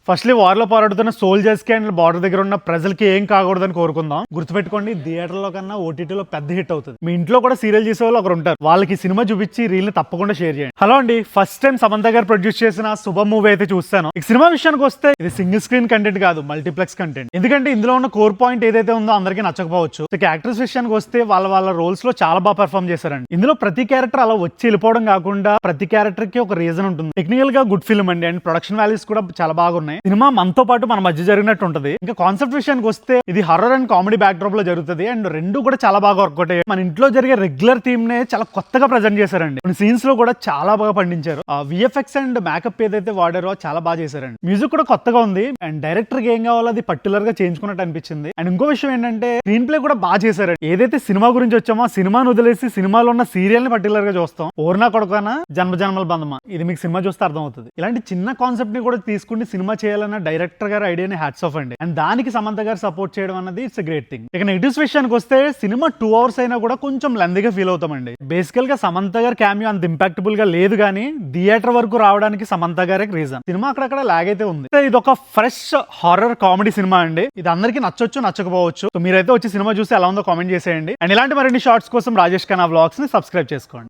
Firstly war లో పోరాడుతున్న soldiers కి అండ్ బార్డర్ దగ్గర ఉన్న ప్రజలకి ఏం కాకూడదని కోరుకుందాం. గుర్తుపెట్టుకోండి, థియేటర్ లో కన్నా ఓటీటీలో పెద్ద హిట్ అవుతుంది. మీ ఇంట్లో కూడా సీరియల్ చేసే వాళ్ళు ఒకరు ఉంటారు, వాళ్ళకి సినిమా చూపించి రీల్ ని తప్పకుండా షేర్ చేయండి. హలో అండి, ఫస్ట్ టైం సమంత గారు ప్రొడ్యూస్ చేసిన శుభ మూవీ అయితే చూస్తాను. ఈ సినిమా విషయానికి వస్తే ఇది సింగిల్ స్క్రీన్ కంటెంట్ కాదు, మల్టీప్లెక్స్ కంటెంట్. ఎందుకంటే ఇందులో ఉన్న కోర్ పాయింట్ ఏదైతే ఉందో అందరికీ నచ్చకపోవచ్చు. యాక్టర్స్ విషయానికి వస్తే వాళ్ళ రోల్స్ లో చాలా బాగా పర్ఫామ్ చేశారండి. ఇందులో ప్రతి క్యారెక్టర్ అలా వచ్చి వెళ్ళిపోవడం కాకుండా ప్రతి క్యారెక్టర్ కి ఒక రీజన్ ఉంటుంది. టెక్నికల్ గా గుడ్ ఫిల్మ్ అండి, అండ్ ప్రొడక్షన్ వాల్యూస్ కూడా చాలా బాగున్నాయి. సినిమా మనతో పాటు మన మధ్య జరిగినట్టు ఉంటది. ఇంకా కాన్సెప్ట్ విషయానికి వస్తే ఇది horror and comedy back drop లో జరుగుతుంది, అండ్ రెండు కూడా చాలా బాగా వర్కౌట్ అయ్యాయి. మన ఇంట్లో జరిగే రెగ్యులర్ థీమ్ నే చాలా కొత్తగా ప్రజెంట్ చేశారండి. కొన్ని సీన్స్ లో కూడా చాలా బాగా పండించారు. విఎఫ్ఎక్స్ అండ్ మేకప్ ఏదైతే వాడారో చాలా బాగా చేశారండి. మ్యూజిక్ కూడా కొత్తగా ఉంది, అండ్ డైరెక్టర్ కి ఏం కావాలో అది పర్టికులర్ గా చేయించుకున్నట్టు అనిపించింది. అండ్ ఇంకో విషయం ఏంటంటే స్క్రీన్ ప్లే కూడా బాగా చేశారండి. ఏదైతే సినిమా గురించి వచ్చామో ఆ సినిమాను వదిలేసి సినిమాలో ఉన్న సీరియల్ ని పర్టికులర్ గా చూస్తాం. ఓర్నా కొడుకునా జన్మ జన్మల బంధమా, ఇది మీకు సినిమా చూస్తే అర్థం అవుతుంది. ఇలాంటి చిన్న కాన్సెప్ట్ ని కూడా తీసుకుని సినిమా చేయాలన్న డైరెక్టర్ గారి ఐడియాని హ్యాట్స్ ఆఫ్ అండి. అండ్ దానికి సమంత గారు సపోర్ట్ చేయడం అన్నది ఇట్స్ గ్రేట్ థింగ్. ఇక నెగిటివ్స్ విషయానికి వస్తే సినిమా 2 hours అయినా కూడా కొంచెం లెందీగా ఫీల్ అవుతామండి. బేసికల్ గా సమంత గారి క్యామియో అంత ఇంపాక్టబుల్ గా లేదు, కానీ థియేటర్ వరకు రావడానికి సమంత గారే రీజన్. సినిమా అక్కడక్కడ లాగ్ అయితే ఉంది. ఇది ఒక ఫ్రెష్ హారర్ కామెడీ సినిమా అండి. ఇది అందరికీ నచ్చొచ్చు నచ్చకపోవచ్చు. సో మీరైతే వచ్చి సినిమా చూసి ఎలా ఉందో కామెంట్ చేసేయండి. అండ్ ఇలాంటి మరిన్ని షార్ట్స్ కోసం రాజేష్ ఖన్నా వ్లాగ్స్ ని సబ్స్క్రైబ్ చేసుకోండి.